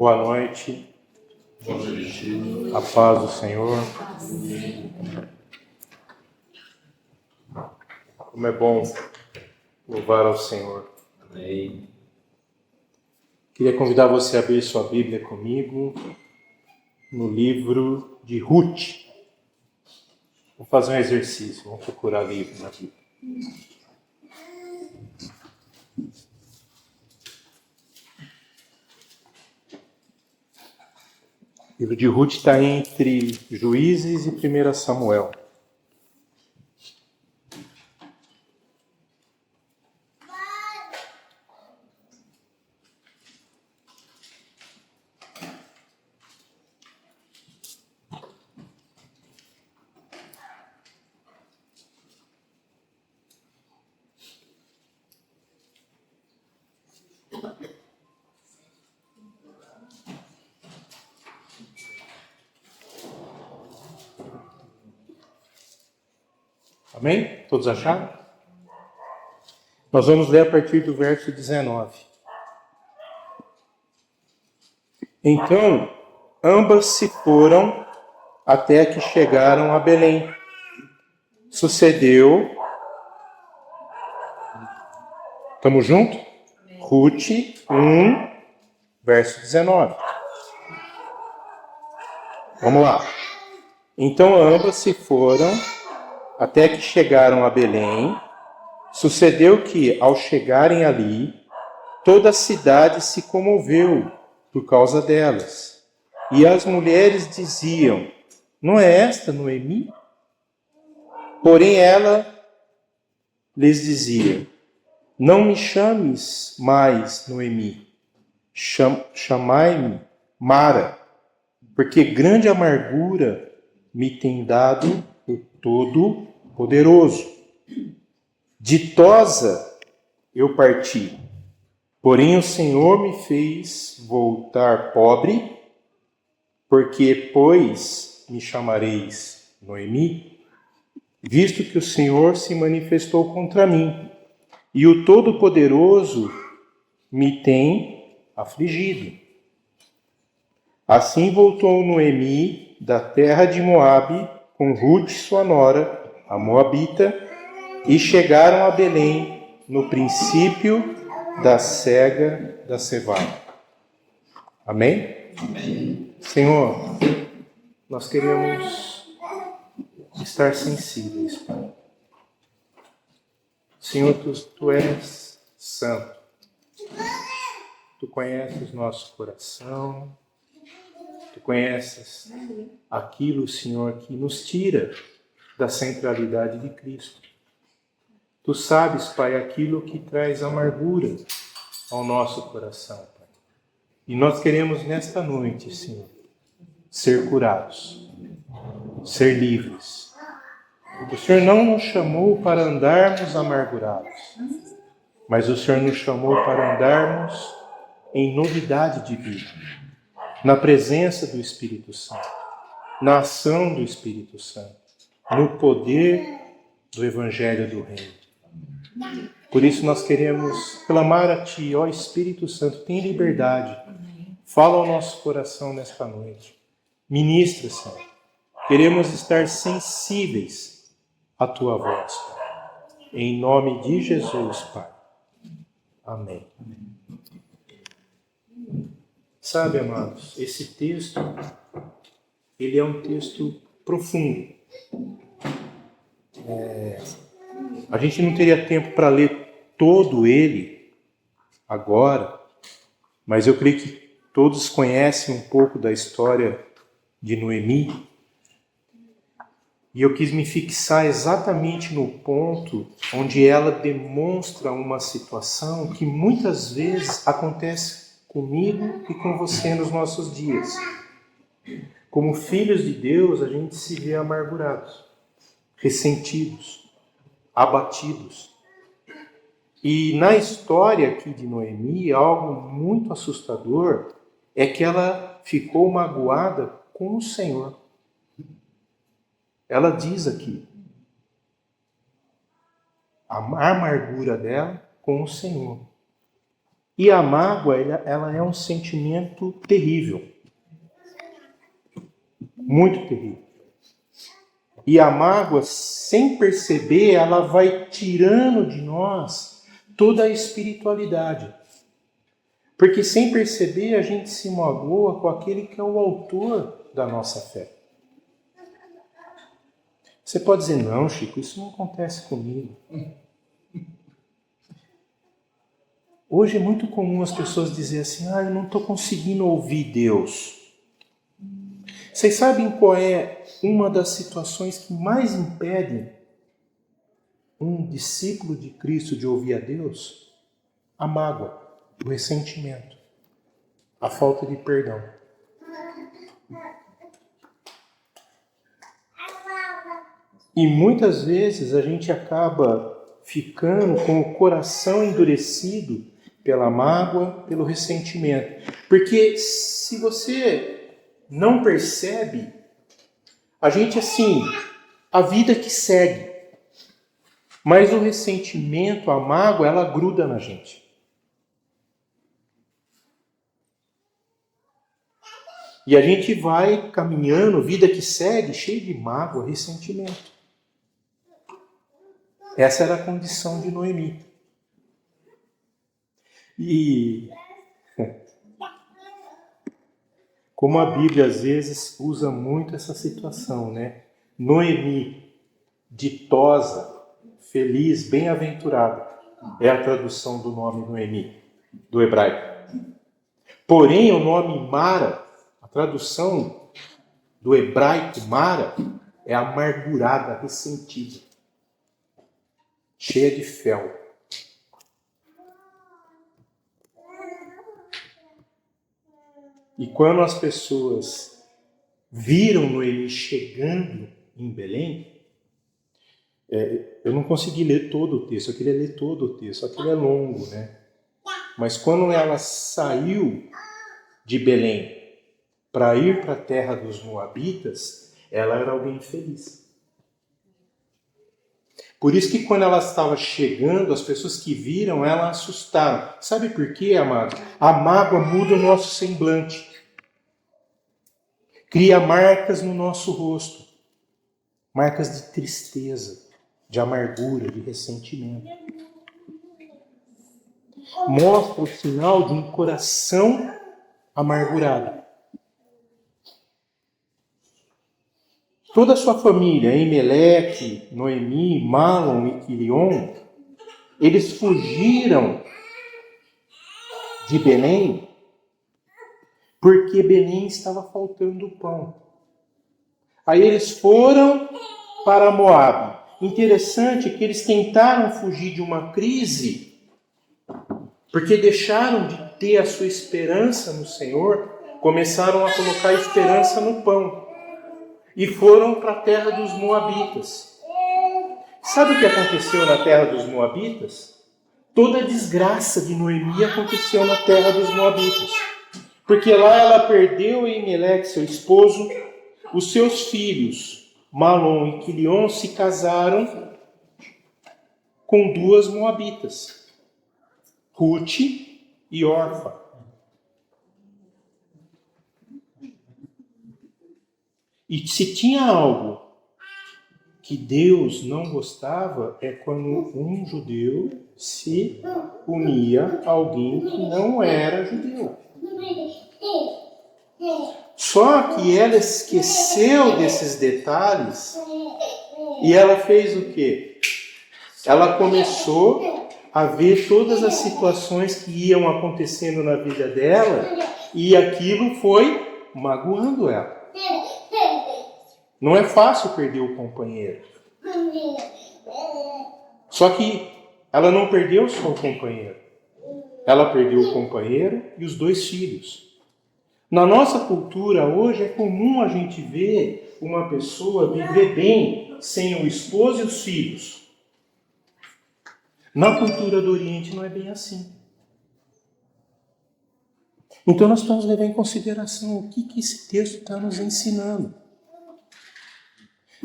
Boa noite. Boa noite. A paz do Senhor. Como é bom louvar ao Senhor. Amém. Queria convidar você a abrir sua Bíblia comigo no livro de Ruth. Vamos fazer um exercício, vamos procurar livro na Bíblia. O livro de Ruth está entre Juízes e 1 Samuel. Amém? Todos acharam? Nós vamos ler a partir do verso 19. Então, ambas se foram até que chegaram a Belém. Sucedeu... Estamos juntos? Ruth 1, verso 19. Vamos lá. Então, ambas se foram até que chegaram a Belém. Sucedeu que, ao chegarem ali, toda a cidade se comoveu por causa delas. E as mulheres diziam: não é esta Noemi? Porém ela lhes dizia: não me chames mais Noemi, chamai-me Mara, porque grande amargura me tem dado o Todo-Poderoso. Ditosa eu parti, porém o Senhor me fez voltar pobre, porque, pois, me chamareis Noemi, visto que o Senhor se manifestou contra mim, e o Todo-Poderoso me tem afligido. Assim voltou Noemi da terra de Moabe com Ruth, sua nora, a moabita, e chegaram a Belém no princípio da cega da cevada. Amém? Amém. Senhor, nós queremos estar sensíveis, Pai. Senhor, tu és santo. Tu conheces nosso coração. Tu conheces aquilo, Senhor, que nos tira da centralidade de Cristo. Tu sabes, Pai, aquilo que traz amargura ao nosso coração, Pai. E nós queremos nesta noite, Senhor, ser curados, ser livres. O Senhor não nos chamou para andarmos amargurados, mas o Senhor nos chamou para andarmos em novidade de vida, na presença do Espírito Santo, na ação do Espírito Santo, no poder do Evangelho do Reino. Por isso nós queremos clamar a Ti, ó Espírito Santo, tem liberdade. Fala ao nosso coração nesta noite. Ministra, Senhor. Queremos estar sensíveis à Tua voz, Pai. Em nome de Jesus, Pai. Amém. Sabe, amados, esse texto, ele é um texto profundo. A gente não teria tempo para ler todo ele agora, mas eu creio que todos conhecem um pouco da história de Noemi. E eu quis me fixar exatamente no ponto onde ela demonstra uma situação que muitas vezes acontece comigo e com você nos nossos dias. Como filhos de Deus, a gente se vê amargurados, ressentidos, abatidos. E na história aqui de Noemi, algo muito assustador é que ela ficou magoada com o Senhor. Ela diz aqui, a amargura dela com o Senhor. E a mágoa, ela é um sentimento terrível. Muito terrível. E a mágoa, sem perceber, ela vai tirando de nós toda a espiritualidade. Porque sem perceber, a gente se magoa com aquele que é o autor da nossa fé. Você pode dizer, não, Chico, isso não acontece comigo. Hoje é muito comum as pessoas dizerem assim, eu não estou conseguindo ouvir Deus. Vocês sabem qual é uma das situações que mais impedem um discípulo de Cristo de ouvir a Deus? A mágoa, o ressentimento, a falta de perdão. E muitas vezes a gente acaba ficando com o coração endurecido pela mágoa, pelo ressentimento. Porque se você não percebe, a gente assim, a vida que segue. Mas o ressentimento, a mágoa, ela gruda na gente. E a gente vai caminhando, vida que segue, cheia de mágoa, ressentimento. Essa era a condição de Noemi. E como a Bíblia às vezes usa muito essa situação, né? Noemi, ditosa, feliz, bem-aventurada, é a tradução do nome Noemi, do hebraico. Porém, o nome Mara, a tradução do hebraico Mara, é amargurada, ressentida, cheia de fel. E quando as pessoas viram Noemi chegando em Belém, eu não consegui ler todo o texto, eu queria ler todo o texto, só que ele é longo, né? Mas quando ela saiu de Belém para ir para a terra dos Moabitas, ela era alguém feliz. Por isso que quando ela estava chegando, as pessoas que viram, ela assustaram. Sabe por quê, amado? A mágoa muda o nosso semblante. Cria marcas no nosso rosto. Marcas de tristeza, de amargura, de ressentimento. Mostra o sinal de um coração amargurado. Toda a sua família, Elimeleque, Noemi, Malom e Quilion, eles fugiram de Belém porque Belém estava faltando pão. Aí eles foram para Moabe. Interessante que eles tentaram fugir de uma crise porque deixaram de ter a sua esperança no Senhor, começaram a colocar esperança no pão. E foram para a terra dos Moabitas. Sabe o que aconteceu na terra dos Moabitas? Toda a desgraça de Noemi aconteceu na terra dos Moabitas. Porque lá ela perdeu Elimeleque, seu esposo, os seus filhos, Malom e Quilion, se casaram com duas Moabitas, Ruth e Orfa. E se tinha algo que Deus não gostava, é quando um judeu se unia a alguém que não era judeu. Só que ela esqueceu desses detalhes e ela fez o quê? Ela começou a ver todas as situações que iam acontecendo na vida dela e aquilo foi magoando ela. Não é fácil perder o companheiro. Só que ela não perdeu só o companheiro. Ela perdeu o companheiro e os dois filhos. Na nossa cultura hoje é comum a gente ver uma pessoa viver bem sem o esposo e os filhos. Na cultura do Oriente não é bem assim. Então nós temos que levar em consideração o que esse texto está nos ensinando.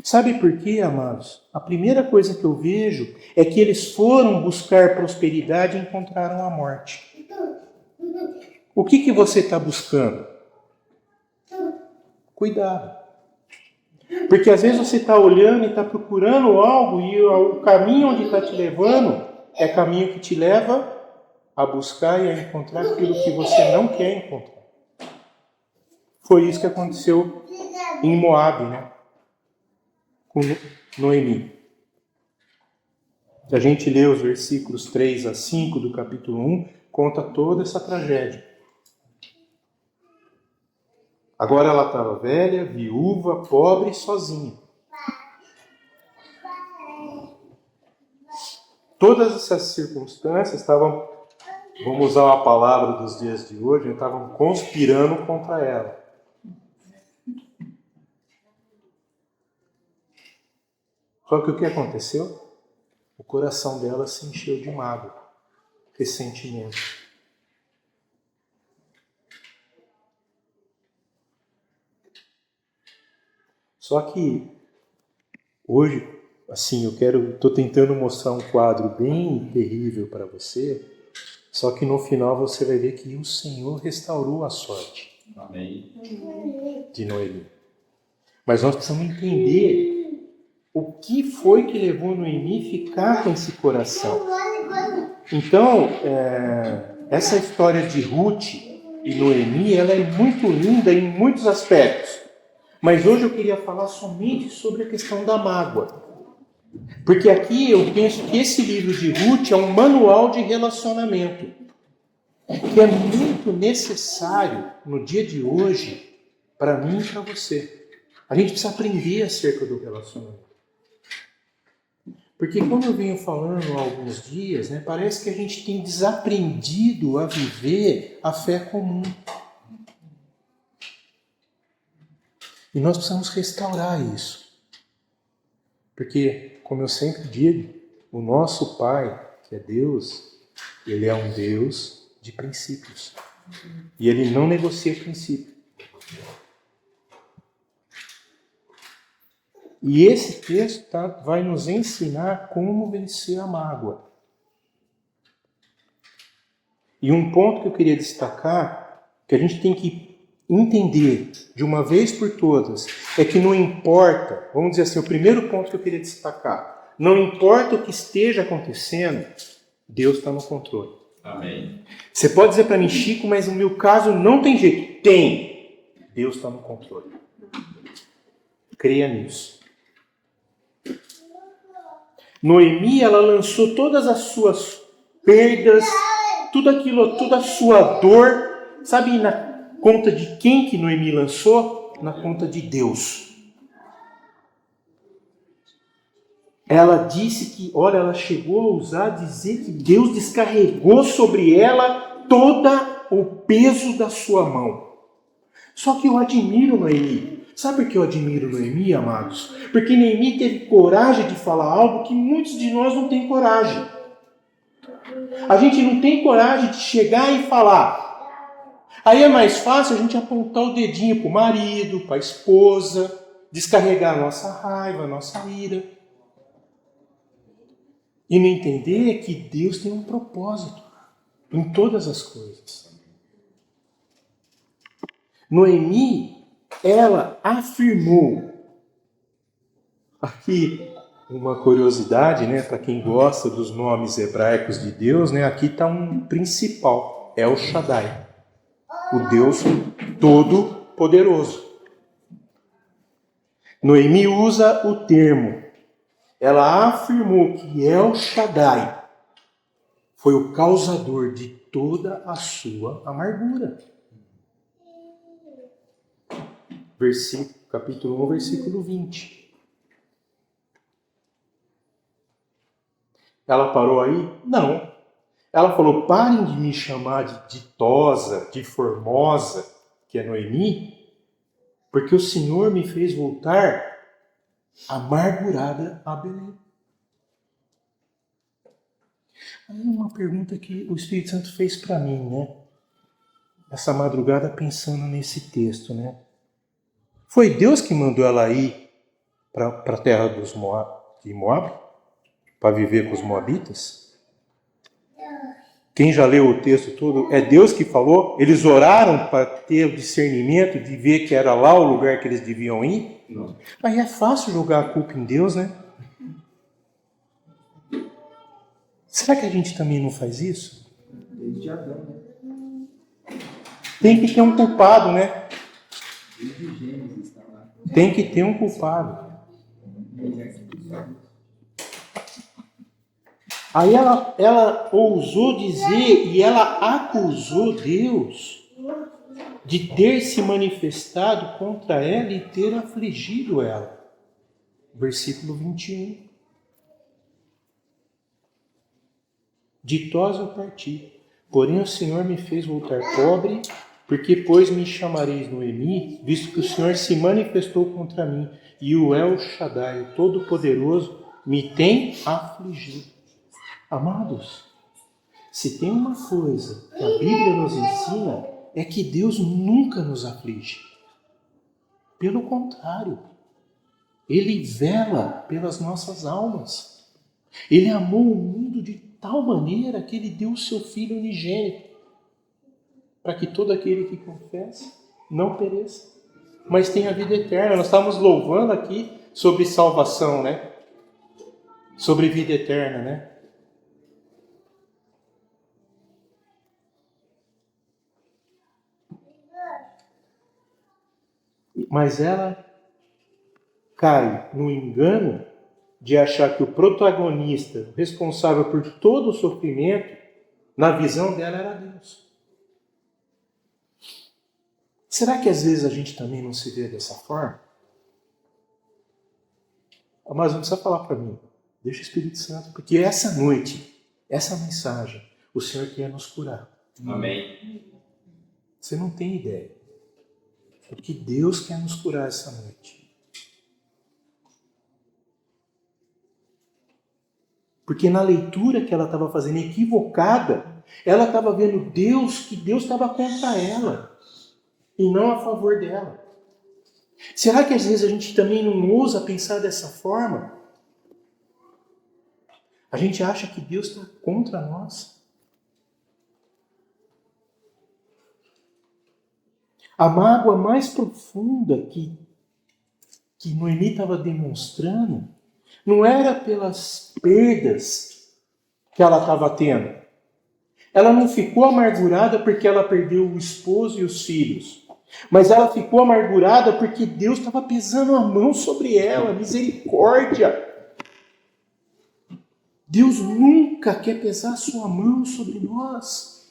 Sabe por quê, amados? A primeira coisa que eu vejo é que eles foram buscar prosperidade e encontraram a morte. O que você está buscando? Cuidado. Porque às vezes você está olhando e está procurando algo e o caminho onde está te levando é caminho que te leva a buscar e a encontrar aquilo que você não quer encontrar. Foi isso que aconteceu em Moabe, né? Com Noemi. Se a gente lê os versículos 3 a 5 do capítulo 1, conta toda essa tragédia. Agora ela estava velha, viúva, pobre e sozinha. Todas essas circunstâncias estavam, vamos usar uma palavra dos dias de hoje, estavam conspirando contra ela. Só que o que aconteceu? O coração dela se encheu de mágoa, ressentimento. Só que hoje, assim, estou tentando mostrar um quadro bem terrível para você, só que no final você vai ver que o Senhor restaurou a sorte. Amém. De Noemi. Mas nós precisamos entender o que foi que levou Noemi a ficar com esse coração. Então, essa história de Ruth e Noemi, ela é muito linda em muitos aspectos. Mas hoje eu queria falar somente sobre a questão da mágoa. Porque aqui eu penso que esse livro de Ruth é um manual de relacionamento, que é muito necessário no dia de hoje, para mim e para você. A gente precisa aprender acerca do relacionamento. Porque como eu venho falando há alguns dias, né, parece que a gente tem desaprendido a viver a fé comum. E nós precisamos restaurar isso. Porque, como eu sempre digo, o nosso Pai, que é Deus, Ele é um Deus de princípios. E Ele não negocia princípio. E esse texto vai nos ensinar como vencer a mágoa. E um ponto que eu queria destacar, que a gente tem que entender de uma vez por todas, é que não importa, vamos dizer assim, o primeiro ponto que eu queria destacar, não importa o que esteja acontecendo, Deus está no controle. Amém. Você pode dizer para mim, Chico, mas no meu caso não tem jeito. Tem. Deus está no controle. Creia nisso. Noemi, ela lançou todas as suas perdas, tudo aquilo, toda a sua dor, sabe na conta de quem que Noemi lançou? Na conta de Deus. Ela disse que, olha, ela chegou a ousar dizer que Deus descarregou sobre ela todo o peso da sua mão. Só que eu admiro Noemi. Sabe por que eu admiro Noemi, amados? Porque Noemi teve coragem de falar algo que muitos de nós não têm coragem. A gente não tem coragem de chegar e falar. Aí é mais fácil a gente apontar o dedinho para o marido, para a esposa, descarregar a nossa raiva, a nossa ira. E não entender que Deus tem um propósito em todas as coisas. Noemi, ela afirmou, aqui uma curiosidade, né, para quem gosta dos nomes hebraicos de Deus, né, aqui está um principal, El Shaddai, o Deus Todo-Poderoso. Noemi usa o termo, ela afirmou que El Shaddai foi o causador de toda a sua amargura. Capítulo 1, versículo 20. Ela parou aí? Não. Ela falou, parem de me chamar de ditosa, de formosa, que é Noemi, porque o Senhor me fez voltar amargurada a Belém. Aí uma pergunta que o Espírito Santo fez para mim, né? Essa madrugada pensando nesse texto, né? Foi Deus que mandou ela ir para a terra de Moab? Para viver com os moabitas? Quem já leu o texto todo, é Deus que falou. Eles oraram para ter o discernimento de ver que era lá o lugar que eles deviam ir. Não. Aí é fácil jogar a culpa em Deus, né? Será que a gente também não faz isso? Desde Adão, né? Tem que ter um culpado, né? Desde Gênesis está lá. Tem que ter um culpado. Aí ela ousou dizer e ela acusou Deus de ter se manifestado contra ela e ter afligido ela. Versículo 21. Ditosa eu parti, porém o Senhor me fez voltar pobre, porque pois me chamareis Noemi, visto que o Senhor se manifestou contra mim, e o El Shaddai, o Todo-Poderoso, me tem afligido. Amados, se tem uma coisa que a Bíblia nos ensina, é que Deus nunca nos aflige. Pelo contrário, Ele vela pelas nossas almas. Ele amou o mundo de tal maneira que Ele deu o seu Filho unigênito, para que todo aquele que confessa não pereça, mas tenha vida eterna. Nós estamos louvando aqui sobre salvação, né? Sobre vida eterna, né? Mas ela cai no engano de achar que o protagonista, o responsável por todo o sofrimento, na visão dela era Deus. Será que às vezes a gente também não se vê dessa forma? Mas não precisa falar para mim. Deixa o Espírito Santo, porque essa noite, essa mensagem, o Senhor quer nos curar. Amém. Você não tem ideia. Porque Deus quer nos curar essa noite. Porque na leitura que ela estava fazendo equivocada, ela estava vendo Deus, que Deus estava contra ela e não a favor dela. Será que às vezes a gente também não ousa pensar dessa forma? A gente acha que Deus está contra nós. A mágoa mais profunda que Noemi estava demonstrando não era pelas perdas que ela estava tendo. Ela não ficou amargurada porque ela perdeu o esposo e os filhos. Mas ela ficou amargurada porque Deus estava pesando a mão sobre ela. Misericórdia! Deus nunca quer pesar a sua mão sobre nós.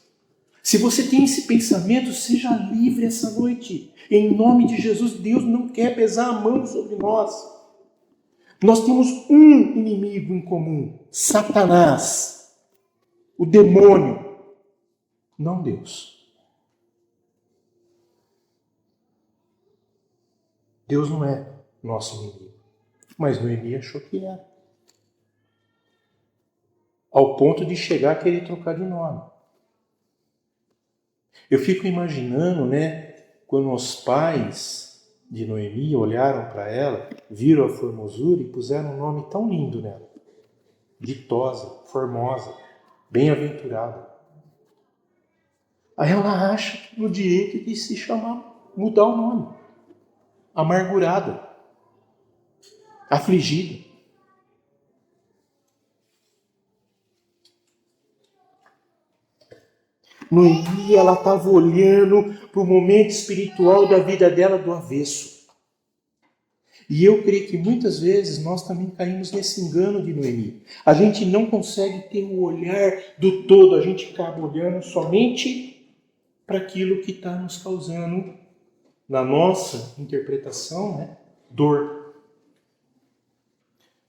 Se você tem esse pensamento, seja livre essa noite. Em nome de Jesus, Deus não quer pesar a mão sobre nós. Nós temos um inimigo em comum, Satanás, o demônio, não Deus. Deus não é nosso inimigo, mas Noemi achou que era. Ao ponto de chegar a querer trocar de nome. Eu fico imaginando, né, quando os pais de Noemi olharam para ela, viram a formosura e puseram um nome tão lindo nela. Ditosa, formosa, bem-aventurada. Aí ela acha no direito de se chamar, mudar o nome. Amargurada, afligida. Noemi, ela estava olhando para o momento espiritual da vida dela do avesso. E eu creio que muitas vezes nós também caímos nesse engano de Noemi. A gente não consegue ter o olhar do todo, a gente acaba olhando somente para aquilo que está nos causando, na nossa interpretação, né, dor.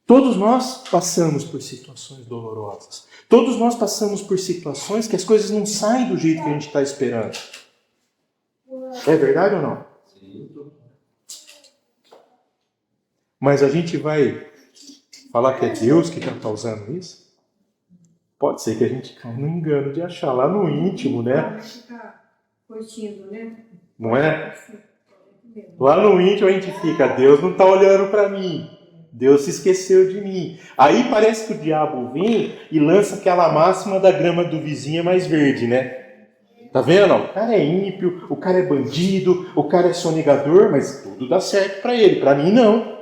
Todos nós passamos por situações dolorosas. Todos nós passamos por situações que as coisas não saem do jeito que a gente está esperando. É verdade ou não? Sim. Mas a gente vai falar que é Deus que está causando isso? Pode ser que a gente caia no engano de achar lá no íntimo, né? Vai ficar curtindo, né? Não é? Lá no íntimo a gente fica, Deus não está olhando para mim. Deus se esqueceu de mim. Aí parece que o diabo vem e lança aquela máxima da grama do vizinho é mais verde, né? Tá vendo? O cara é ímpio, o cara é bandido, o cara é sonegador, mas tudo dá certo para ele, para mim não.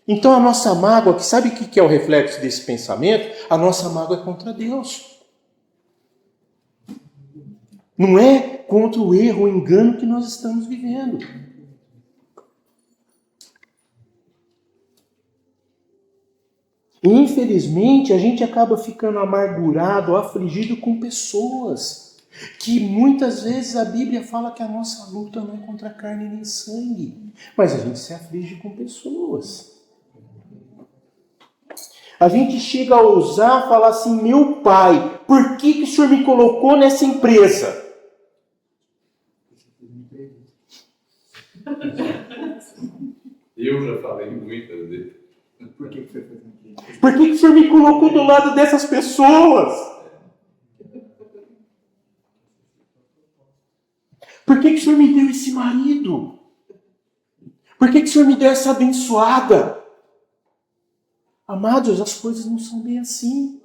Então a nossa mágoa, sabe o que é o reflexo desse pensamento? A nossa mágoa é contra Deus. Não é contra o erro, o engano que nós estamos vivendo. E, infelizmente, a gente acaba ficando amargurado, afligido com pessoas que muitas vezes a Bíblia fala que a nossa luta não é contra carne nem sangue, mas a gente se aflige com pessoas. A gente chega a ousar falar assim, meu pai, por que o senhor me colocou nessa empresa? Eu já falei muitas vezes. Por que foi fazer aquilo? Por que o senhor me colocou do lado dessas pessoas? Por que o senhor me deu esse marido? Por que o senhor me deu essa abençoada? Amados, as coisas não são bem assim.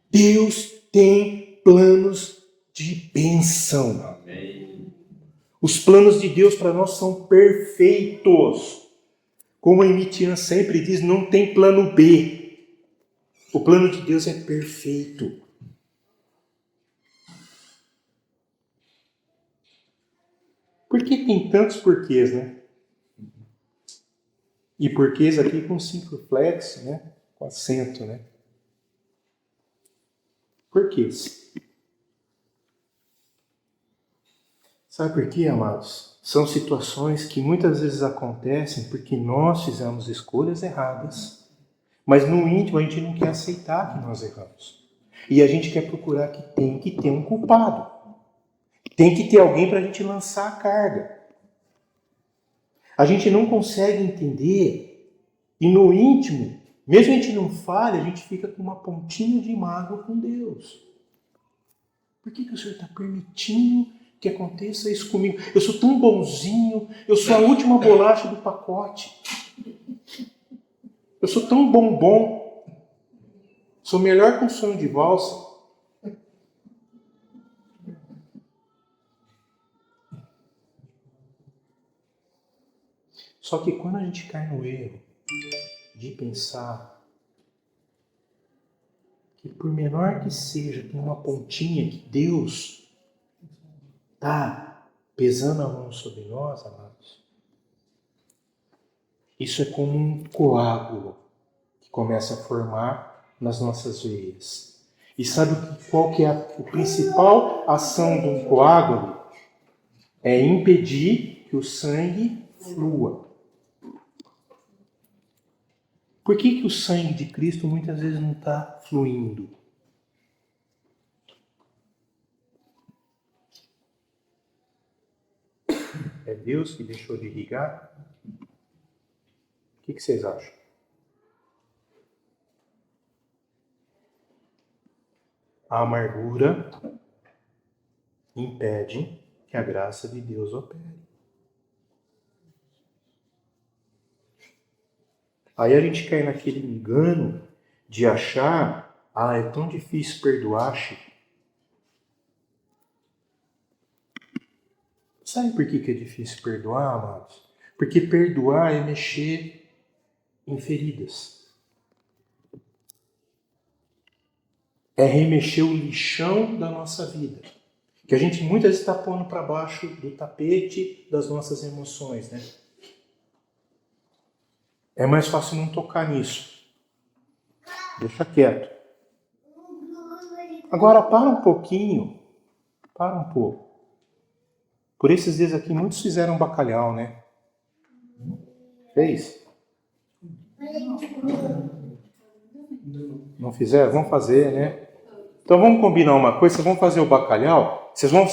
Deus tem planos de bênção. Amém. Os planos de Deus para nós são perfeitos. Como a Emitian sempre diz, não tem plano B. O plano de Deus é perfeito. Por que tem tantos porquês, né? E porquês aqui com circunflexo, né? Com acento, né? Porquês. Sabe por quê, amados? São situações que muitas vezes acontecem porque nós fizemos escolhas erradas, mas no íntimo a gente não quer aceitar que nós erramos. E a gente quer procurar que tem que ter um culpado. Tem que ter alguém para a gente lançar a carga. A gente não consegue entender e no íntimo, mesmo a gente não fale, a gente fica com uma pontinha de mágoa com Deus. Por que o Senhor está permitindo que aconteça isso comigo? Eu sou tão bonzinho, eu sou a última bolacha do pacote. Eu sou tão bombom. Sou melhor que um sonho de valsa. Só que quando a gente cai no erro de pensar que por menor que seja, tem uma pontinha que Deus está pesando a mão sobre nós, amados. Isso é como um coágulo que começa a formar nas nossas veias. E sabe qual que é a principal ação de um coágulo? É impedir que o sangue flua. Por que o sangue de Cristo muitas vezes não está fluindo? É Deus que deixou de irrigar? O que vocês acham? A amargura impede que a graça de Deus opere. Aí a gente cai naquele engano de achar, é tão difícil perdoar, Chico. Sabe por que é difícil perdoar, amados? Porque perdoar é mexer em feridas. É remexer o lixão da nossa vida. Que a gente muitas vezes está pondo para baixo do tapete das nossas emoções, né? É mais fácil não tocar nisso. Deixa quieto. Agora para um pouquinho. Para um pouco. Por esses dias aqui, muitos fizeram bacalhau, né? Fez? Não fizeram? Vamos fazer, né? Então vamos combinar uma coisa. Vocês vão fazer o bacalhau. Vocês vão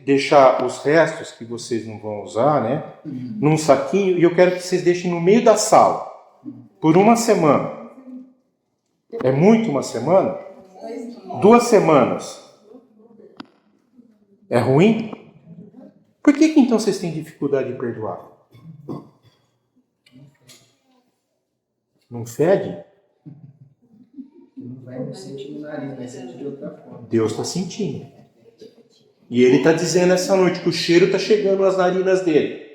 deixar os restos que vocês não vão usar, né? Num saquinho. E eu quero que vocês deixem no meio da sala. Por uma semana. É muito uma semana? 2 semanas. É ruim? Por que então vocês têm dificuldade de perdoar? Não fede? Não vai sentir no nariz, vai sentir de outra forma. Deus está sentindo. E Ele está dizendo essa noite que o cheiro está chegando às narinas dele.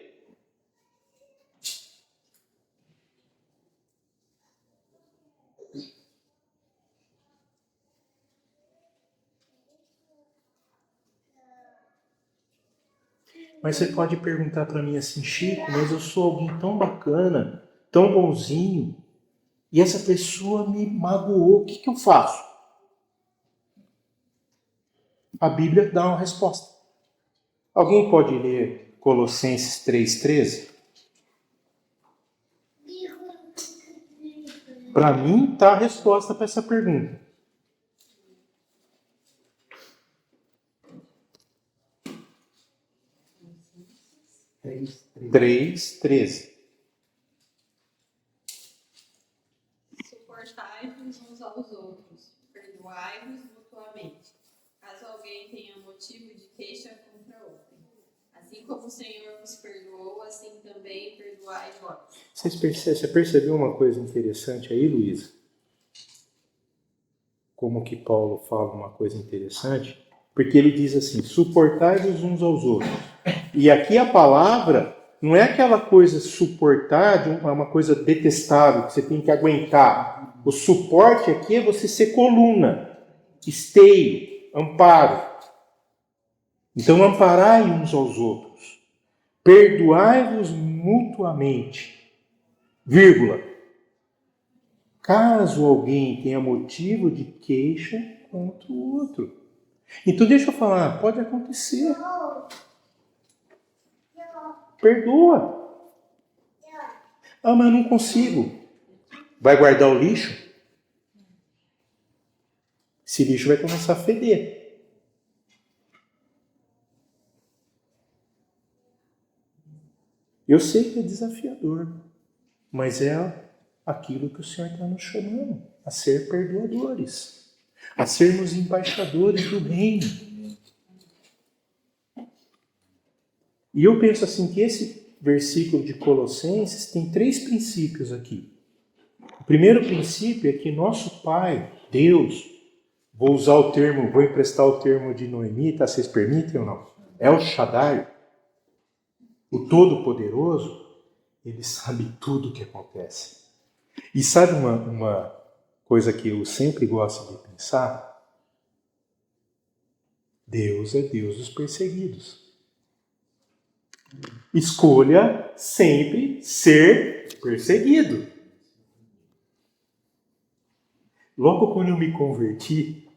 Mas você pode perguntar para mim assim, Chico, mas eu sou alguém tão bacana, tão bonzinho, e essa pessoa me magoou, o que eu faço? A Bíblia dá uma resposta. Alguém pode ler Colossenses 3,13? Para mim, está a resposta para essa pergunta. 3,13. Suportai-vos uns aos outros, perdoai-vos mutuamente, caso alguém tenha motivo de queixa contra outro. Assim como o Senhor vos perdoou, assim também perdoai vós. Você percebeu uma coisa interessante aí, Luísa? Como que Paulo fala uma coisa interessante? Porque ele diz assim, suportai-vos uns aos outros. E aqui a palavra não é aquela coisa suportar, uma coisa detestável, que você tem que aguentar. O suporte aqui é você ser coluna, esteio, amparo. Então, amparai uns aos outros. Perdoai-vos mutuamente. Vírgula. Caso alguém tenha motivo de queixa contra o outro. Então, deixa eu falar, pode acontecer. Perdoa. Ah, mas eu não consigo. Vai guardar o lixo? Esse lixo vai começar a feder. Eu sei que é desafiador, mas é aquilo que o Senhor está nos chamando, a ser perdoadores, a sermos embaixadores do reino. E eu penso assim que esse versículo de Colossenses tem 3 princípios aqui. O primeiro princípio é que nosso Pai, Deus, vou emprestar o termo de Noemi, tá? Vocês permitem ou não? El Shaddai, o Todo-Poderoso, Ele sabe tudo o que acontece. E sabe uma coisa que eu sempre gosto de pensar? Deus é Deus dos perseguidos. Escolha sempre ser perseguido. Logo quando eu me converti,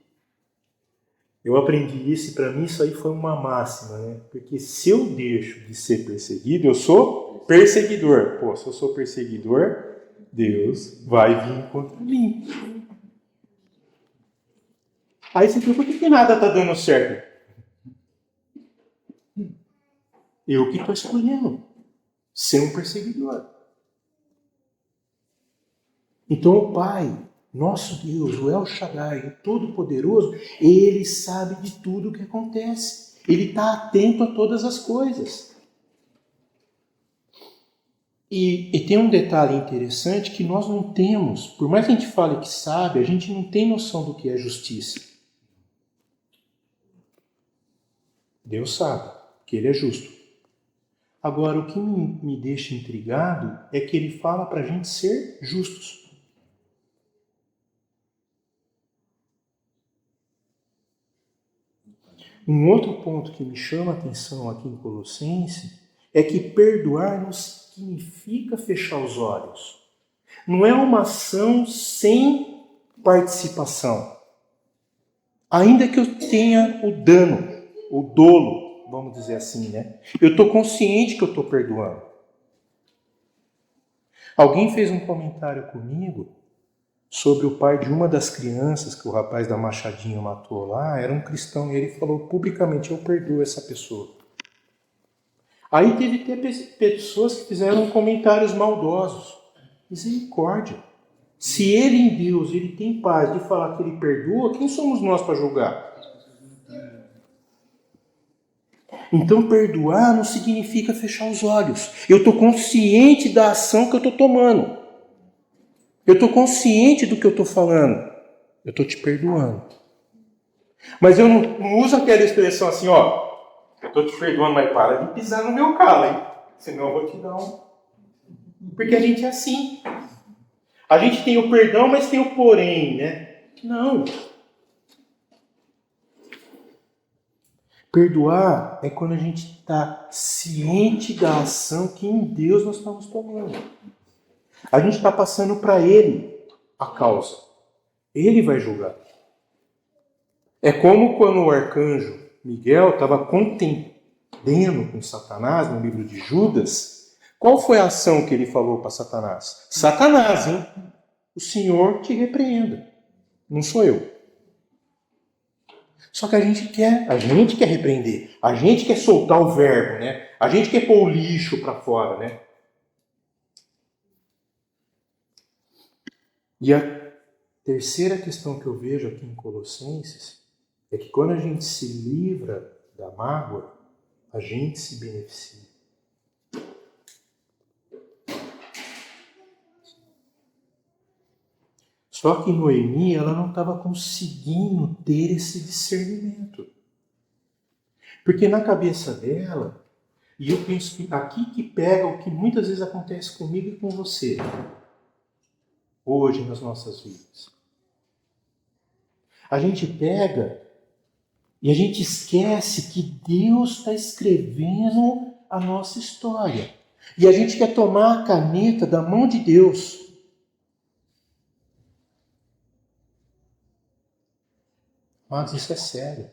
eu aprendi isso e para mim isso aí foi uma máxima, né? Porque se eu deixo de ser perseguido, eu sou perseguidor. Pô, se eu sou perseguidor, Deus vai vir contra mim. Aí você fica, por que nada está dando certo? Eu que estou escolhendo ser um perseguidor. Então o Pai, nosso Deus, o El Shaddai, o Todo-Poderoso, Ele sabe de tudo o que acontece. Ele está atento a todas as coisas. E tem um detalhe interessante que nós não temos, por mais que a gente fale que sabe, a gente não tem noção do que é justiça. Deus sabe que Ele é justo. Agora, o que me deixa intrigado é que Ele fala para a gente ser justos. Um outro ponto que me chama a atenção aqui em Colossenses é que perdoar não significa fechar os olhos. Não é uma ação sem participação. Ainda que eu tenha o dano, o dolo, vamos dizer assim, né? Eu estou consciente que eu estou perdoando. Alguém fez um comentário comigo sobre o pai de uma das crianças que o rapaz da Machadinho matou lá, era um cristão, e ele falou publicamente, eu perdoo essa pessoa. Aí teve pessoas que fizeram comentários maldosos. Misericórdia. Se ele em Deus, ele tem paz de falar que ele perdoa, quem somos nós para julgar? Então perdoar não significa fechar os olhos. Eu estou consciente da ação que eu estou tomando. Eu estou consciente do que eu estou falando. Eu estou te perdoando. Mas eu não uso aquela expressão assim, ó. Eu estou te perdoando, mas para de pisar no meu calo, hein? Senão eu vou te dar um. Porque a gente é assim. A gente tem o perdão, mas tem o porém, né? Não. Perdoar é quando a gente está ciente da ação que em Deus nós estamos tomando. A gente está passando para Ele a causa. Ele vai julgar. É como quando o arcanjo Miguel estava contendendo com Satanás no livro de Judas. Qual foi a ação que ele falou para Satanás? Satanás, hein? O Senhor te repreenda. Não sou eu. Só que a gente quer repreender. A gente quer soltar o verbo, né? A gente quer pôr o lixo para fora, né? E a terceira questão que eu vejo aqui em Colossenses é que quando a gente se livra da mágoa, a gente se beneficia. Só que Noemi, ela não estava conseguindo ter esse discernimento. Porque na cabeça dela, e eu penso que aqui que pega o que muitas vezes acontece comigo e com você, hoje nas nossas vidas. A gente pega e a gente esquece que Deus está escrevendo a nossa história. E a gente quer tomar a caneta da mão de Deus. Mas isso é sério.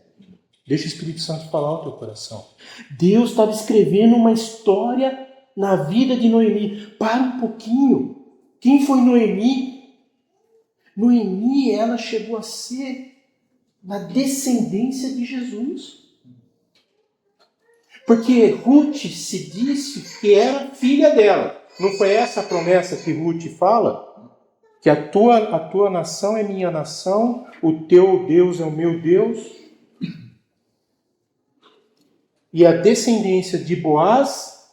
Deixa o Espírito Santo falar ao teu coração. Deus estava escrevendo uma história na vida de Noemi. Para um pouquinho. Quem foi Noemi? Noemi, ela chegou a ser na descendência de Jesus. Porque Ruth se disse que era filha dela. Não foi essa a promessa que Ruth fala? Que a tua nação é minha nação, o teu Deus é o meu Deus. E a descendência de Boaz,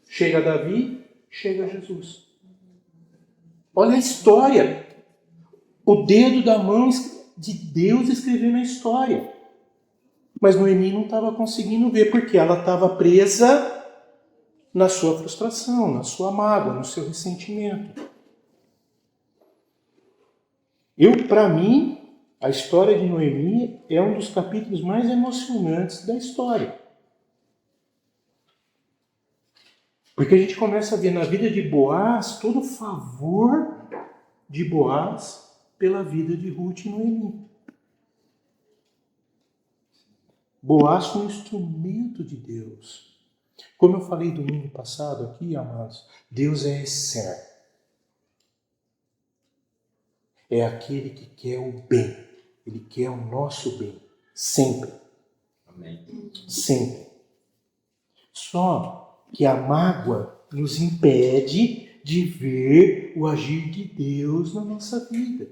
chega Davi, chega Jesus. Olha a história. O dedo da mão de Deus escrevendo a história. Mas Noemi não estava conseguindo ver, porque ela estava presa na sua frustração, na sua mágoa, no seu ressentimento. Para mim, a história de Noemi é um dos capítulos mais emocionantes da história. Porque a gente começa a ver na vida de Boaz todo o favor de Boaz pela vida de Ruth e Noemi. Boaz foi um instrumento de Deus. Como eu falei domingo passado aqui, amados, Deus é Esser. É aquele que quer o bem. Ele quer o nosso bem. Sempre. Amém. Sempre. Só que a mágoa nos impede de ver o agir de Deus na nossa vida.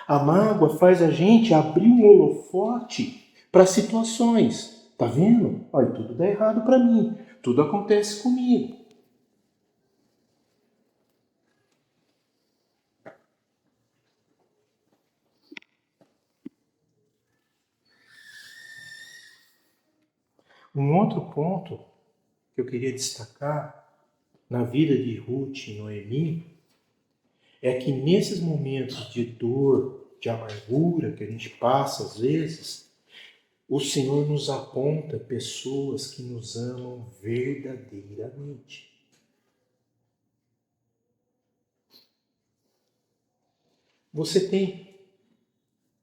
A mágoa faz a gente abrir um holofote para situações. Tá vendo? Olha, tudo dá errado para mim. Tudo acontece comigo. Um outro ponto que eu queria destacar na vida de Ruth e Noemi é que nesses momentos de dor, de amargura que a gente passa às vezes, o Senhor nos aponta pessoas que nos amam verdadeiramente. Você tem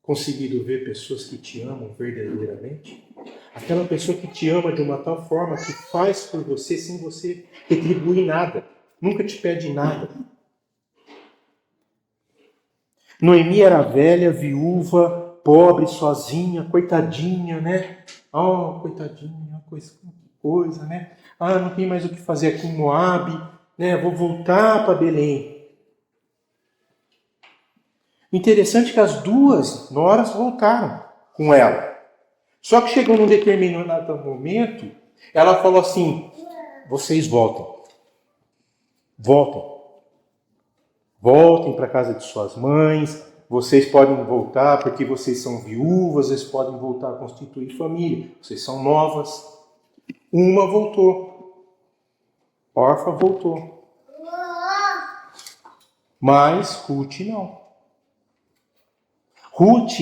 conseguido ver pessoas que te amam verdadeiramente? Aquela pessoa que te ama de uma tal forma que faz por você sem você retribuir nada, nunca te pede nada. Noemi era velha, viúva, pobre, sozinha, coitadinha, né? Oh, coitadinha, coisa, né? Ah, não tem mais o que fazer aqui em Moabe, né? Vou voltar para Belém. Interessante que as duas noras voltaram com ela. Só que chegou num determinado momento, ela falou assim: vocês voltam. Voltem. Voltem para a casa de suas mães. Vocês podem voltar porque vocês são viúvas, vocês podem voltar a constituir família. Vocês são novas. Uma voltou. Orfa voltou. Mas Ruth não. Ruth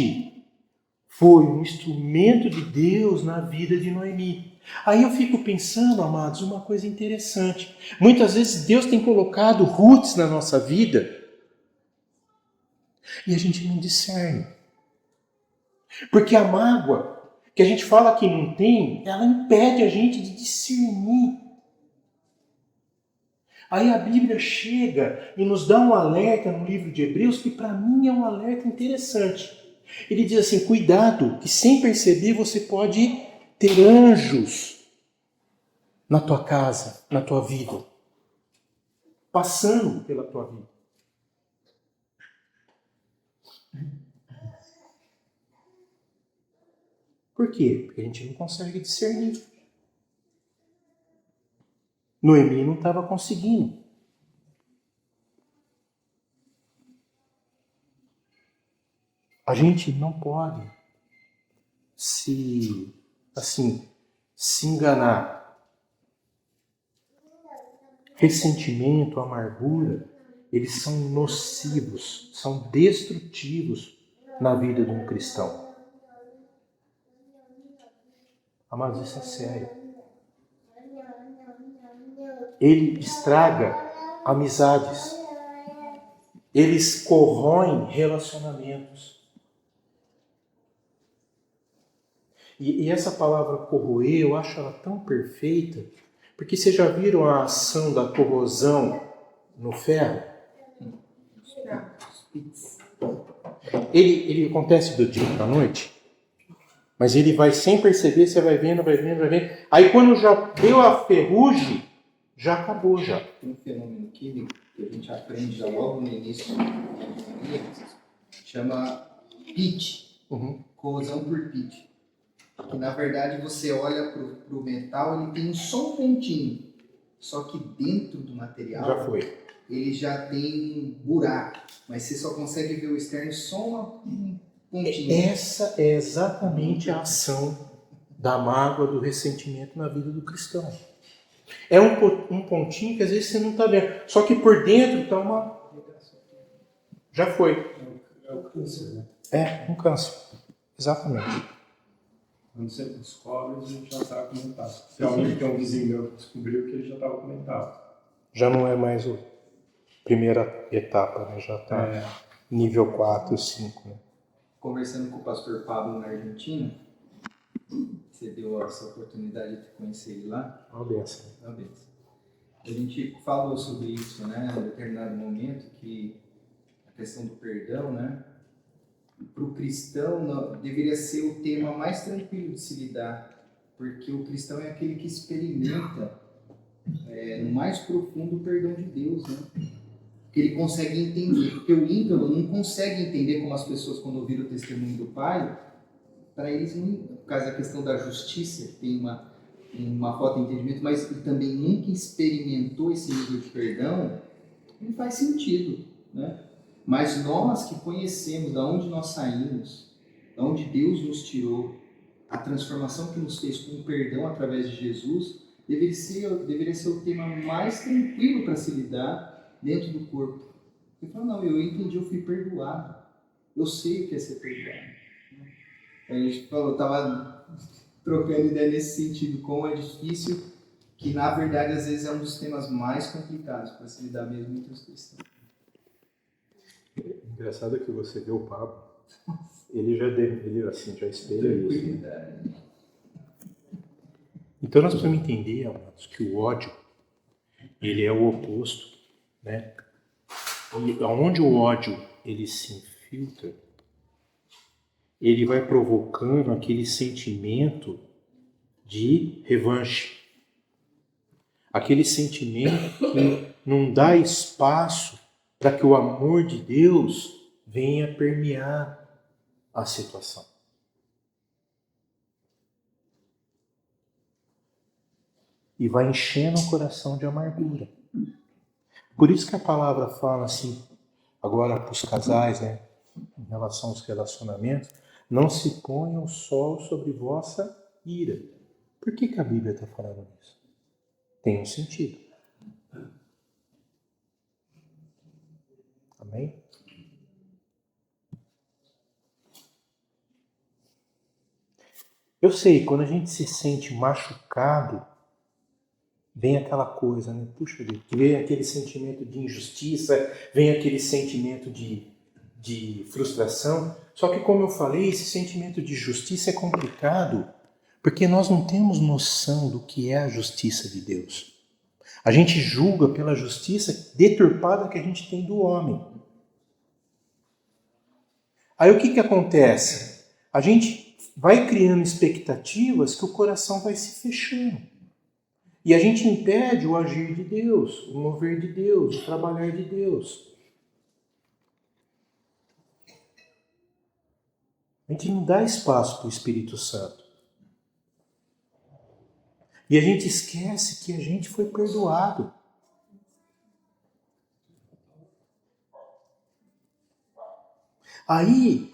foi um instrumento de Deus na vida de Noemi. Aí eu fico pensando, amados, uma coisa interessante. Muitas vezes Deus tem colocado Ruths na nossa vida e a gente não discerne. Porque a mágoa que a gente fala que não tem, ela impede a gente de discernir. Aí a Bíblia chega e nos dá um alerta no livro de Hebreus que para mim é um alerta interessante. Ele diz assim, cuidado, que sem perceber você pode ter anjos na tua casa, na tua vida, passando pela tua vida. Por quê? Porque a gente não consegue discernir. Noemi não estava conseguindo. A gente não pode se enganar. Ressentimento, amargura, eles são nocivos, são destrutivos na vida de um cristão. Amados, isso é sério. Ele estraga amizades. Eles corroem relacionamentos. E essa palavra corroer, eu acho ela tão perfeita, porque vocês já viram a ação da corrosão no ferro? Ele acontece do dia para a noite, mas ele vai sem perceber, você vai vendo. Aí quando já deu a ferrugem, já acabou já. Tem um fenômeno químico que a gente aprende já logo no início da engenharia, chama pitch, corrosão por pitch. Que na verdade você olha para o metal, ele tem só um pontinho, só que dentro do material Já foi. ele já tem um buraco, mas você só consegue ver o externo só um pontinho. Essa é exatamente a ação da mágoa, do ressentimento na vida do cristão. É um pontinho que às vezes você não está vendo, só que por dentro está uma... Já foi. É o câncer, né? É, um câncer. Exatamente. Quando você descobre, a gente já sabe como está. Se alguém tem um vizinho meu que descobriu que ele já estava comentado. Já não é mais a primeira etapa, né? Já está nível 4, 5. Né? Conversando com o pastor Pablo na Argentina, você deu essa oportunidade de conhecer ele lá. Uma benção. Uma benção. A gente falou sobre isso, né, em determinado momento, que a questão do perdão, né, para o cristão deveria ser o tema mais tranquilo de se lidar, porque o cristão é aquele que experimenta no mais profundo o perdão de Deus, né? Que ele consegue entender, porque o ímpio não consegue entender como as pessoas, quando ouviram o testemunho do pai, para eles, não, por causa da questão da justiça, tem uma falta de entendimento, mas ele também nunca experimentou esse nível de perdão, não faz sentido, né? Mas nós que conhecemos de onde nós saímos, de onde Deus nos tirou, a transformação que nos fez com o perdão através de Jesus, deveria ser o tema mais tranquilo para se lidar dentro do corpo. Ele falou, não, eu entendi, eu fui perdoado. Eu sei o que é ser perdoado. A gente falou, estava trocando ideia nesse sentido, como é difícil, que na verdade às vezes é um dos temas mais complicados para se lidar mesmo entre os cristãos. Engraçado que você vê o Pablo, ele já espelha isso. Né? Então nós precisamos entender, amados, que o ódio, ele é o oposto, né? E onde o ódio, ele se infiltra, ele vai provocando aquele sentimento de revanche. Aquele sentimento que não dá espaço para que o amor de Deus venha permear a situação. E vai enchendo o coração de amargura. Por isso que a palavra fala assim, agora para os casais, né, em relação aos relacionamentos, não se ponha o sol sobre vossa ira. Por que a Bíblia está falando isso? Tem um sentido. Amém? Eu sei, quando a gente se sente machucado, vem aquela coisa, né? Puxa vida, vem aquele sentimento de injustiça, vem aquele sentimento de frustração. Só que, como eu falei, esse sentimento de justiça é complicado, porque nós não temos noção do que é a justiça de Deus. A gente julga pela justiça deturpada que a gente tem do homem. Aí o que acontece? A gente vai criando expectativas que o coração vai se fechando. E a gente impede o agir de Deus, o mover de Deus, o trabalhar de Deus. A gente não dá espaço para o Espírito Santo. E a gente esquece que a gente foi perdoado. Aí,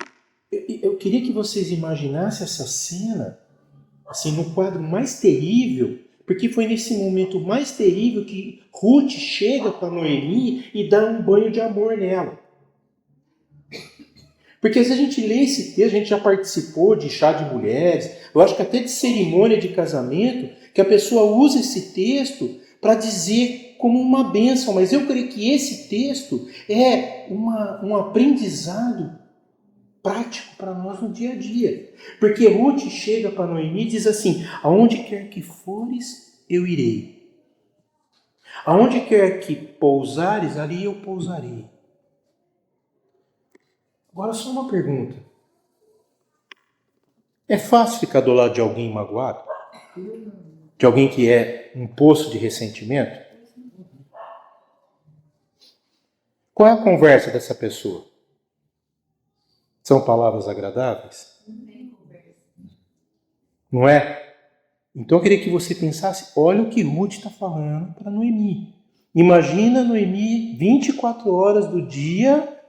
eu queria que vocês imaginassem essa cena, assim, no quadro mais terrível, porque foi nesse momento mais terrível que Ruth chega para Noemi e dá um banho de amor nela. Porque se a gente lê esse texto, a gente já participou de chá de mulheres, eu acho que até de cerimônia de casamento, que a pessoa usa esse texto para dizer como uma bênção, mas eu creio que esse texto é um aprendizado prático para nós no dia a dia. Porque Ruth chega para Noemi e diz assim, aonde quer que fores, eu irei. Aonde quer que pousares, ali eu pousarei. Agora só uma pergunta. É fácil ficar do lado de alguém magoado? De alguém que é um poço de ressentimento? Qual é a conversa dessa pessoa? São palavras agradáveis? Não é? Então eu queria que você pensasse, olha o que Ruth está falando para Noemi. Imagina Noemi 24 horas do dia,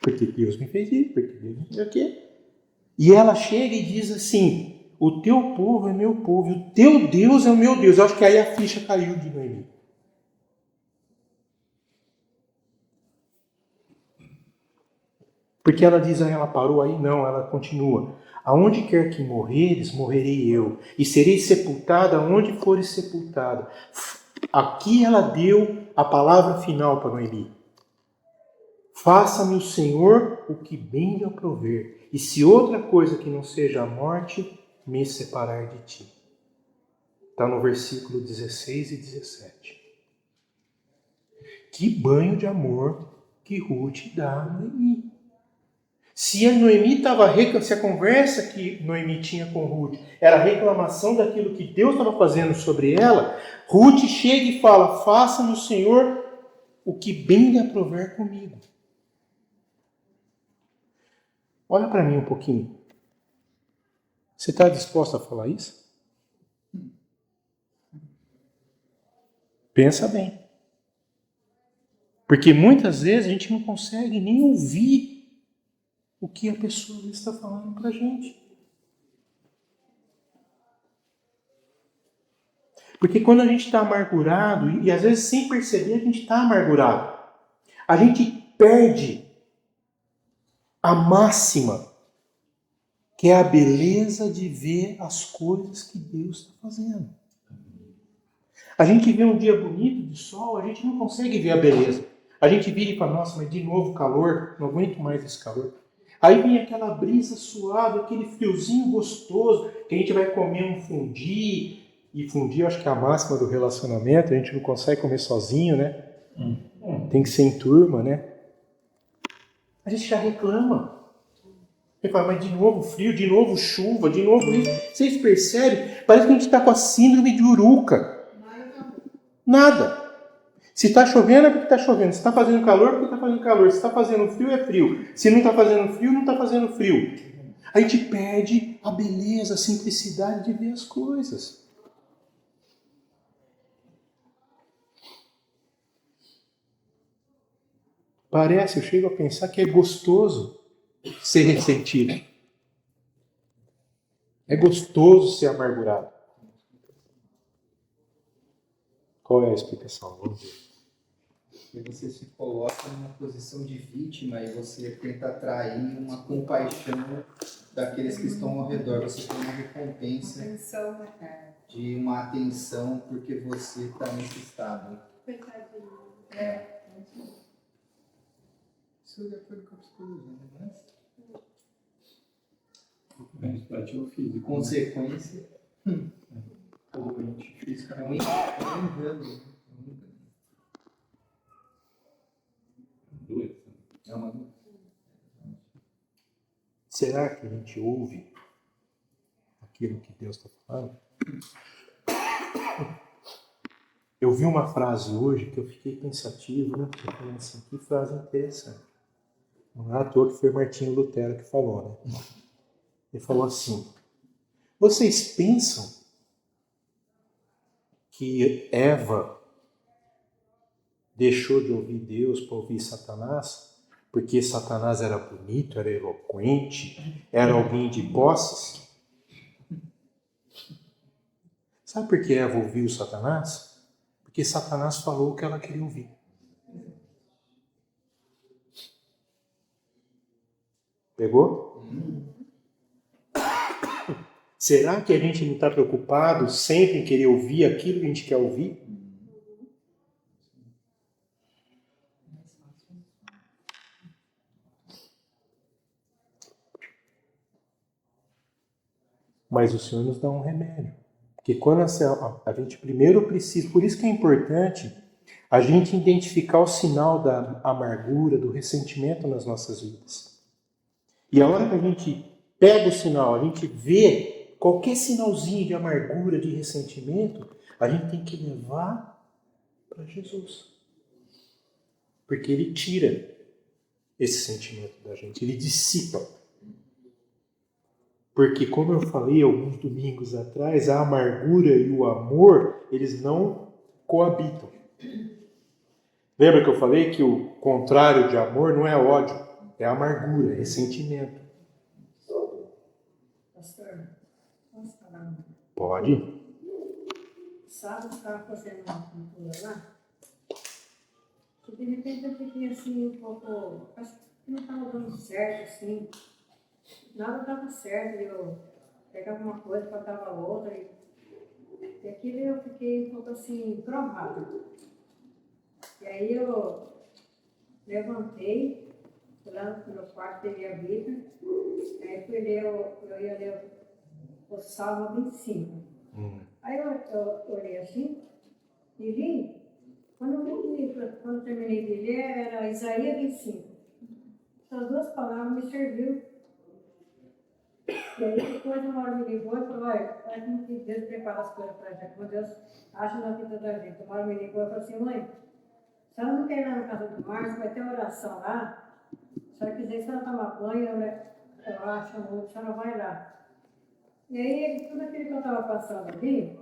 porque Deus me fez isso, porque Deus me fez o quê? E ela chega e diz assim, o teu povo é meu povo, o teu Deus é o meu Deus. Eu acho que aí a ficha caiu de Noemi. Porque ela diz, ela parou aí? Não, ela continua. Aonde quer que morreres, morrerei eu, e serei sepultada onde fores sepultada. Aqui ela deu a palavra final para Noemi. Faça-me o Senhor o que bem lhe aprover, e se outra coisa que não seja a morte, me separar de ti. Está no versículo 16 e 17. Que banho de amor que Ruth dá a Noemi. Se a Noemi estava se a conversa que Noemi tinha com Ruth era a reclamação daquilo que Deus estava fazendo sobre ela, Ruth chega e fala, faça-me o Senhor o que bem lhe aprover comigo. Olha para mim um pouquinho. Você está disposto a falar isso? Pensa bem. Porque muitas vezes a gente não consegue nem ouvir o que a pessoa está falando para a gente. Porque quando a gente está amargurado, e às vezes sem perceber a gente está amargurado, a gente perde a máxima, que é a beleza de ver as coisas que Deus está fazendo. A gente vê um dia bonito de sol, a gente não consegue ver a beleza. A gente vira e fala, nossa, mas de novo calor, não aguento mais esse calor. Aí vem aquela brisa suave, aquele friozinho gostoso, que a gente vai comer um fundi. E fundi, eu acho que é a máxima do relacionamento, a gente não consegue comer sozinho, né? Tem que ser em turma, né? A gente já reclama. Ele fala, mas de novo frio, de novo chuva, de novo isso. Vocês percebem? Parece que a gente está com a síndrome de Uruca. Nada. Se está chovendo é porque está chovendo. Se está fazendo calor é porque está fazendo calor. Se está fazendo frio é frio. Se não está fazendo frio, não está fazendo frio. A gente perde a beleza, a simplicidade de ver as coisas. parece, eu chego a pensar que é gostoso ser ressentido. É gostoso ser amargurado. Qual é a explicação? Vamos ver. Porque você se coloca numa posição de vítima e você tenta atrair uma compaixão daqueles que estão ao redor. Você tem uma recompensa Atenção, né, cara? de uma atenção porque você está nesse estado. Coitadinho. Isso é de acordo com a psicologia, né? Mas bate o físico. Consequência Totalmente físico. é um engano. É uma doença. Será que a gente ouve aquilo que Deus está falando? Eu vi uma frase hoje que eu fiquei pensativo, né? Eu falei assim, que frase interessante. Não é à toa que foi Martinho Lutero que falou, né? Ele falou assim, vocês pensam que Eva deixou de ouvir Deus para ouvir Satanás? Porque Satanás era bonito, era eloquente, era alguém de posses? Sabe por que Eva ouviu Satanás? Porque Satanás falou o que ela queria ouvir. Pegou? Será que a gente não está preocupado sempre em querer ouvir aquilo que a gente quer ouvir? Mas o Senhor nos dá um remédio. Porque quando a gente primeiro precisa, por isso que é importante a gente identificar o sinal da amargura, do ressentimento nas nossas vidas. E a hora que a gente pega o sinal, a gente vê qualquer sinalzinho de amargura, de ressentimento, a gente tem que levar para Jesus. Porque ele tira esse sentimento da gente, ele dissipa. Porque, como eu falei alguns domingos atrás, a amargura e o amor, eles não coabitam. Lembra que eu falei que o contrário de amor não é ódio, é amargura, é ressentimento. Pastor, posso falar? Pode? Sábado eu estava fazendo uma pintura lá. E de repente eu fiquei assim um pouco. Acho que não estava dando certo, assim. Nada dava certo. Eu pegava uma coisa, faltava outra. E aquilo eu fiquei um pouco assim, provada. E aí eu levantei, fui lá no meu quarto, peguei a Bíblia. Aí fui ler, eu ia ler o Salmo 25. Aí eu olhei assim e li. Quando eu terminei de ler, era Isaías 25. Essas duas palavras me serviu. E aí depois uma hora me ligou e falou, olha, é como que Deus prepara as coisas para a gente, como Deus acha na vida da gente. Uma hora me ligou e falou assim, mãe, se ela não quer ir lá na casa do Márcio, vai ter uma oração lá. Se ela quiser, se ela tomar banho, eu acho que a senhora vai lá. E aí, tudo aquilo que eu estava passando ali,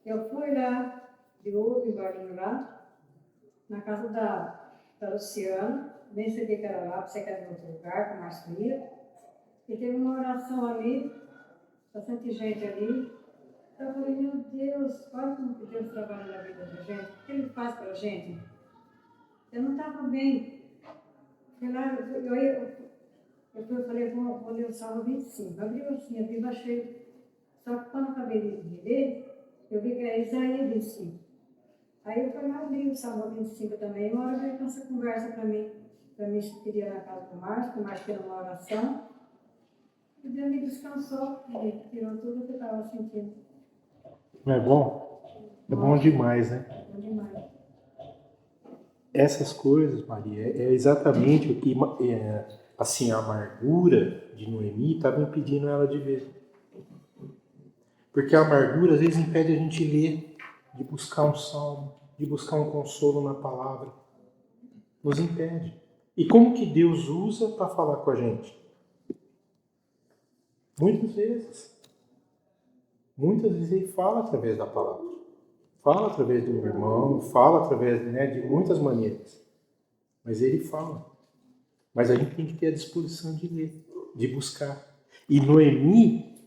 eu fui lá, de Uber, embalinho lá, na casa da Luciana, nem sabia que era lá, pensei que era em outro lugar, com o Márcio ia. E teve uma oração ali, bastante gente ali. Eu falei, meu Deus, olha como que Deus trabalha na vida da gente, o que Ele faz para a gente. Eu não estava bem. Eu falei, vou ler o Salmo 25. Abri assim, a Bíblia achei. Só que quando eu acabei de ler, eu vi que era Isaías 25. Aí eu fui lá abrir o Salmo 25 também. Uma hora veio com essa conversa para mim se pedir na casa do Márcio, que o Márcio queria uma oração. E Deus me descansou, e tirou tudo que eu estava sentindo. Não é bom? É bom demais, né? Bom demais. Essas coisas, Maria, é exatamente o que assim, a amargura de Noemi estava impedindo ela de ver. Porque a amargura às vezes impede a gente ler, de buscar um salmo, de buscar um consolo na palavra. Nos impede. E como que Deus usa para falar com a gente? Muitas vezes. Muitas vezes Ele fala através da palavra. Fala através do irmão, fala através de muitas maneiras. Mas Ele fala. Mas a gente tem que ter a disposição de ler, de buscar. E Noemi,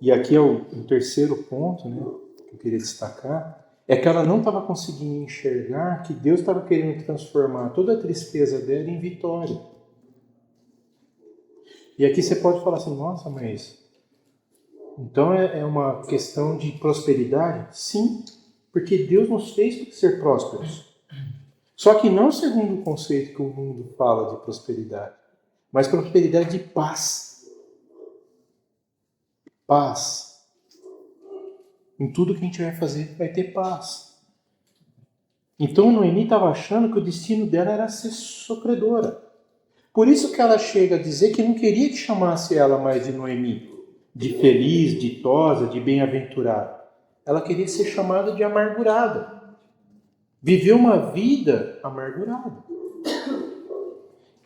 e aqui é o terceiro ponto, né, que eu queria destacar, é que ela não estava conseguindo enxergar que Deus estava querendo transformar toda a tristeza dela em vitória. E aqui você pode falar assim, nossa, mas então é uma questão de prosperidade? Sim, porque Deus nos fez para ser prósperos. Só que não segundo o conceito que o mundo fala de prosperidade, mas prosperidade de paz. Paz. Em tudo que a gente vai fazer vai ter paz. Então Noemi estava achando que o destino dela era ser sofredora. Por isso que ela chega a dizer que não queria que chamasse ela mais de Noemi, de feliz, ditosa, de bem-aventurada. Ela queria ser chamada de amargurada. Viveu uma vida amargurada.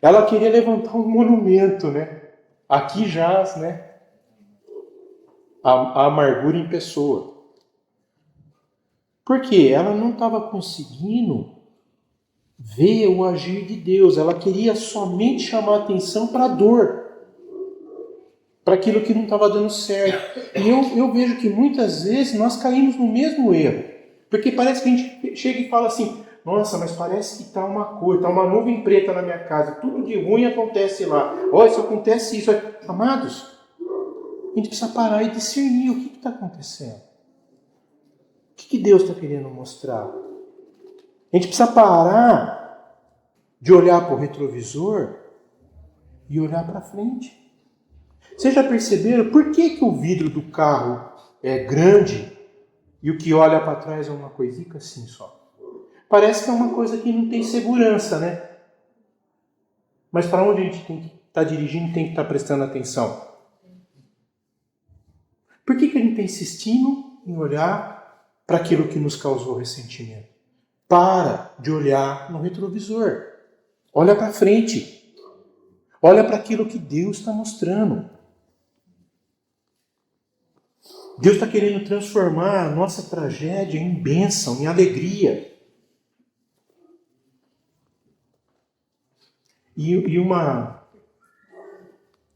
Ela queria levantar um monumento, né? Aqui jaz, né? A amargura em pessoa. Por quê? Ela não estava conseguindo ver o agir de Deus. Ela queria somente chamar atenção para a dor, para aquilo que não estava dando certo. E eu vejo que muitas vezes nós caímos no mesmo erro. Porque parece que a gente chega e fala assim, nossa, mas parece que está uma cor, está uma nuvem preta na minha casa, tudo de ruim acontece lá. Olha, se acontece isso. Amados, a gente precisa parar e discernir o que está acontecendo. O que Deus está querendo mostrar? A gente precisa parar de olhar para o retrovisor e olhar para frente. Vocês já perceberam por que o vidro do carro é grande e o que olha para trás é uma coisica assim só? Parece que é uma coisa que não tem segurança, né? Mas para onde a gente tem que estar dirigindo, tem que estar prestando atenção? Por que a gente está insistindo em olhar para aquilo que nos causou ressentimento? Para de olhar no retrovisor. Olha para frente. Olha para aquilo que Deus está mostrando. Deus está querendo transformar a nossa tragédia em bênção, em alegria. E uma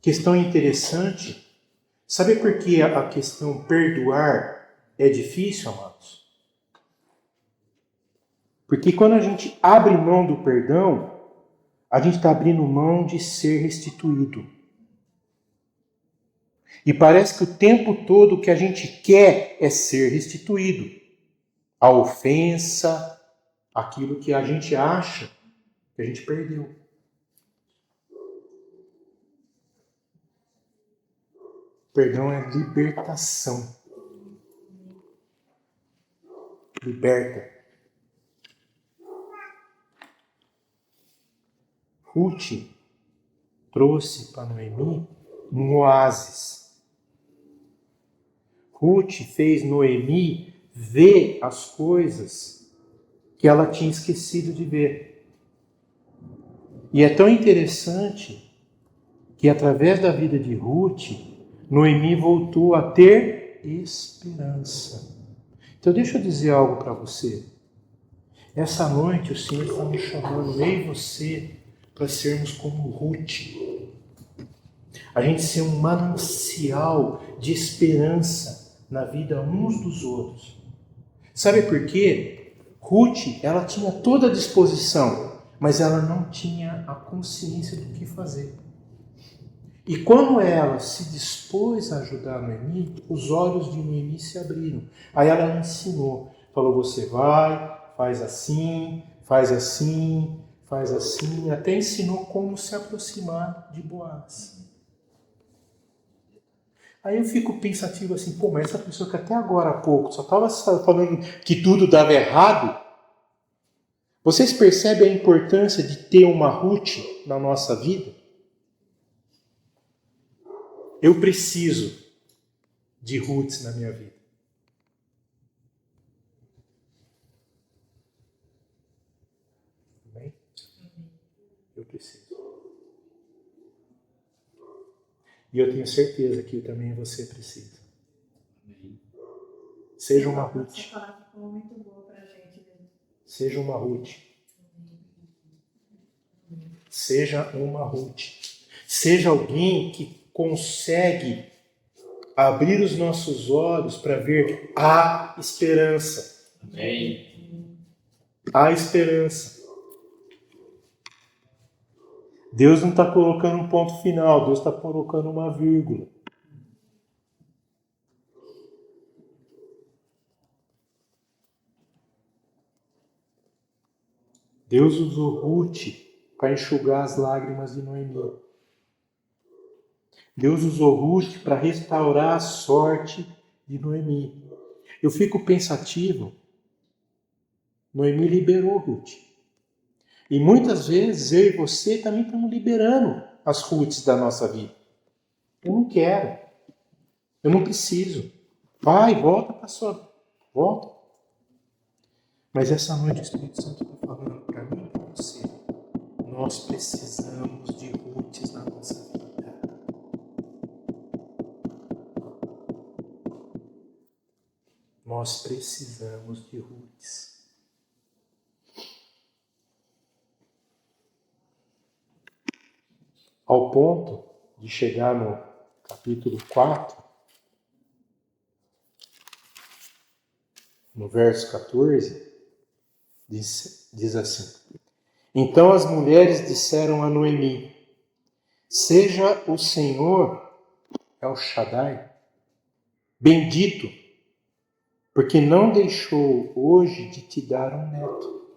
questão interessante, sabe por que a questão perdoar é difícil, amados? Porque quando a gente abre mão do perdão, a gente está abrindo mão de ser restituído. E parece que o tempo todo o que a gente quer é ser restituído. A ofensa, aquilo que a gente acha que a gente perdeu. Perdão é libertação. Liberta. Ruth trouxe para Noemi um oásis. Ruth fez Noemi ver as coisas que ela tinha esquecido de ver. E é tão interessante que através da vida de Ruth, Noemi voltou a ter esperança. Então deixa eu dizer algo para você. Essa noite o Senhor está nos chamando, eu e você, para sermos como Ruth. A gente ser um manancial de esperança na vida uns dos outros. Sabe por quê? Ruth, ela tinha toda a disposição, mas ela não tinha a consciência do que fazer. E quando ela se dispôs a ajudar Noemi, os olhos de Noemi se abriram. Aí ela ensinou, falou, você vai, faz assim, faz assim, faz assim, até ensinou como se aproximar de Boaz. Aí eu fico pensativo assim, pô, mas essa pessoa que até agora há pouco só estava falando que tudo dava errado, vocês percebem a importância de ter uma Ruth na nossa vida? Eu preciso de Ruths na minha vida. Amém? Eu preciso. E eu tenho certeza que também você precisa. Seja uma Ruth. Essa palavra ficou muito boa pra gente, né? Seja uma Ruth. seja uma Ruth. Seja alguém que consegue abrir os nossos olhos para ver a esperança. Amém. A esperança. Deus não está colocando um ponto final, Deus está colocando uma vírgula. Deus usou Ruth para enxugar as lágrimas de Noemi. Deus usou Ruth para restaurar a sorte de Noemi. Eu fico pensativo. Noemi liberou Ruth. E muitas vezes eu e você também estamos liberando as Ruths da nossa vida. Eu não quero. Eu não preciso. Vai, volta para sua... Volta. Mas essa noite o Espírito Santo está falando para mim e para você. Nós precisamos de Ruths na nossa vida. Nós precisamos de Ruths. Ao ponto de chegar no capítulo 4, no verso 14, diz assim: Então as mulheres disseram a Noemi: Seja o Senhor El Shaddai bendito, porque não deixou hoje de te dar um neto,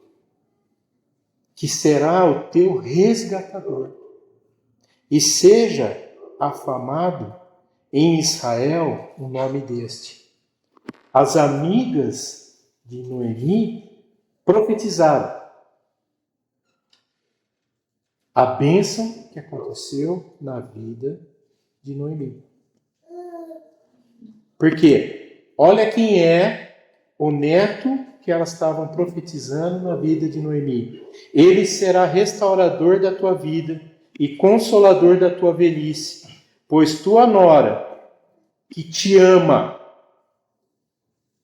que será o teu resgatador, e seja afamado em Israel o nome deste. As amigas de Noemi profetizaram a bênção que aconteceu na vida de Noemi. Por quê? Olha quem é o neto que elas estavam profetizando na vida de Noemi. Ele será restaurador da tua vida e consolador da tua velhice, pois tua nora, que te ama,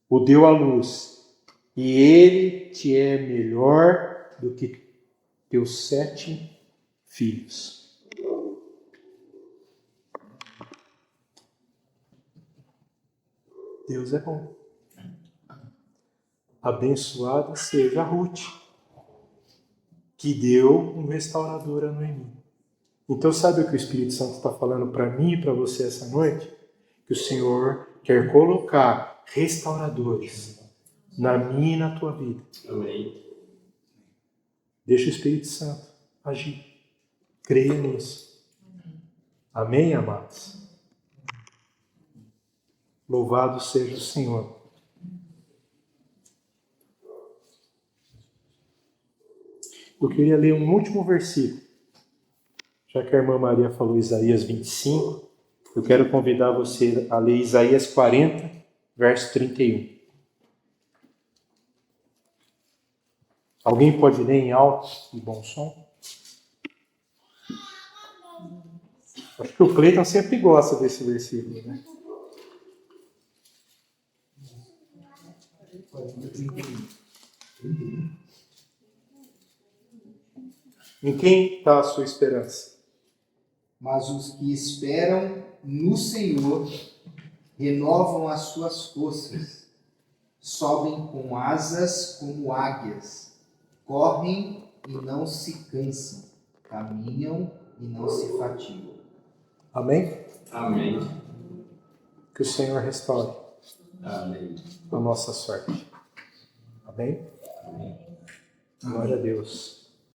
o deu à luz, e ele te é melhor do que teus 7 filhos. Deus é bom. Abençoada seja a Ruth, que deu um restaurador a Noemi. Então sabe o que o Espírito Santo está falando para mim e para você essa noite? Que o Senhor quer colocar restauradores na minha e na tua vida. Amém. Deixa o Espírito Santo agir. Creia nisso. Amém, amados? Louvado seja o Senhor. Eu queria ler um último versículo. Já que a irmã Maria falou Isaías 25, eu quero convidar você a ler Isaías 40, verso 31. Alguém pode ler em alto e bom som? Acho que o Cleiton sempre gosta desse versículo, né? Em quem está a sua esperança? Mas os que esperam no Senhor renovam as suas forças, sobem com asas como águias, correm e não se cansam, caminham e não se fatigam. Amém? Amém. Que o Senhor restaure Amém. a nossa sorte. Amém? Amém. Glória a Deus.